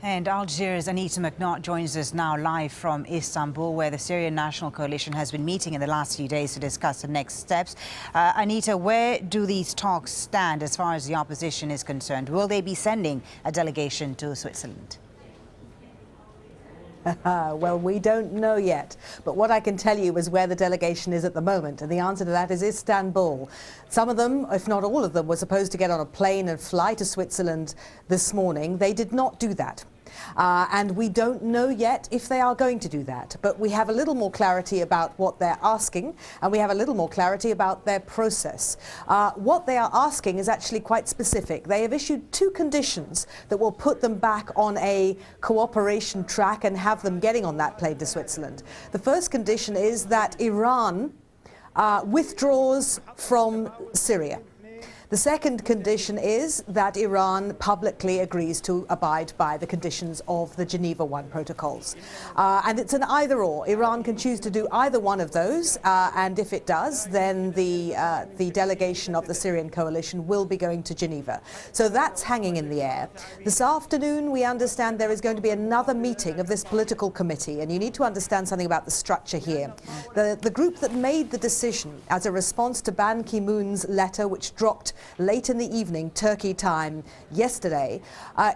And Algiers' Anita McNaught joins us now live from Istanbul, where the Syrian National Coalition has been meeting in the last few days to discuss the next steps. Anita, where do these talks stand as far as the opposition is concerned? Will they be sending a delegation to Switzerland? Well, we don't know yet, but what I can tell you is where the delegation is at the moment, and the answer to that is Istanbul. Some of them, if not all of them, were supposed to get on a plane and fly to Switzerland this morning. They did not do that. And we don't know yet if they are going to do that. But we have a little more clarity about what they're asking, and we have a little more clarity about their process. What they are asking is actually quite specific. They have issued two conditions that will put them back on a cooperation track and have them getting on that plane to Switzerland. The first condition is that Iran withdraws from Syria. The second condition is that Iran publicly agrees to abide by the conditions of the Geneva.Our protocols. And it's an either-or. Iran can choose to do either one of those, and if it does, then the delegation of the Syrian coalition will be going to Geneva. So that's hanging in the air. This afternoon, we understand there is going to be another meeting of this political committee, and you need to understand something about the structure here. The group that made the decision as a response to Ban Ki-moon's letter, which dropped late in the evening, Turkey time, yesterday,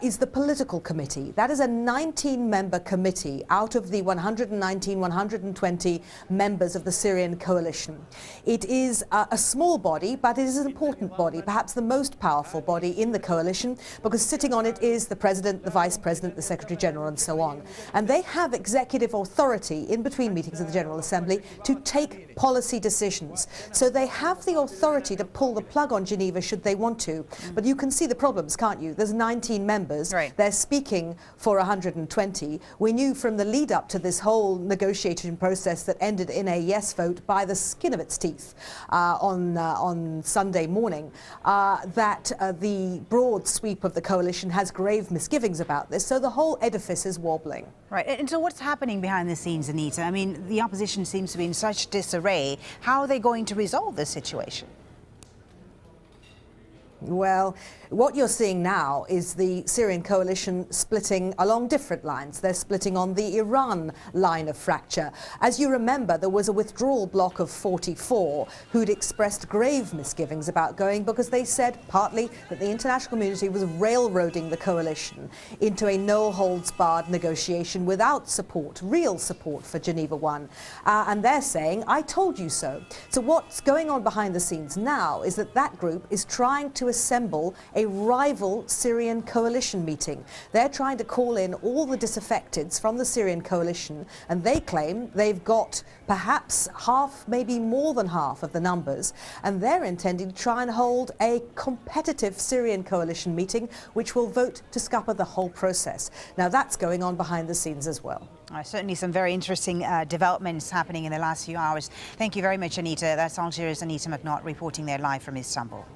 is the political committee. That is a 19-member committee out of the 120 members of the Syrian coalition. It is a small body, but it is an important body, perhaps the most powerful body in the coalition, because sitting on it is the president, the vice president, the secretary general, and so on. And they have executive authority in between meetings of the General Assembly to take policy decisions. So they have the authority to pull the plug on Geneva should they want to. But you can see the problems, can't you? There's 19 members. Right. They're speaking for 120. We knew from the lead up to this whole negotiation process that ended in a yes vote by the skin of its teeth on Sunday morning that the broad sweep of the coalition has grave misgivings about this. So the whole edifice is wobbling. Right. And so what's happening behind the scenes, Anita? I mean, the opposition seems to be in such disarray. How are they going to resolve this situation? Well, what you're seeing now is the Syrian coalition splitting along different lines. They're splitting on the Iran line of fracture. As you remember, there was a withdrawal bloc of 44 who'd expressed grave misgivings about going because they said partly that the international community was railroading the coalition into a no-holds-barred negotiation without support, real support for Geneva.Our. And they're saying, I told you so. So what's going on behind the scenes now is that that group is trying to assemble a rival Syrian coalition meeting. They're trying to call in all the disaffecteds from the Syrian coalition, and they claim they've got perhaps half, maybe more than half of the numbers, and they're intending to try and hold a competitive Syrian coalition meeting which will vote to scupper the whole process. Now that's going on behind the scenes as well. Certainly some very interesting developments happening in the last few hours. Thank you very much, Anita. That's Algiers' Anita McNaught reporting there live from Istanbul.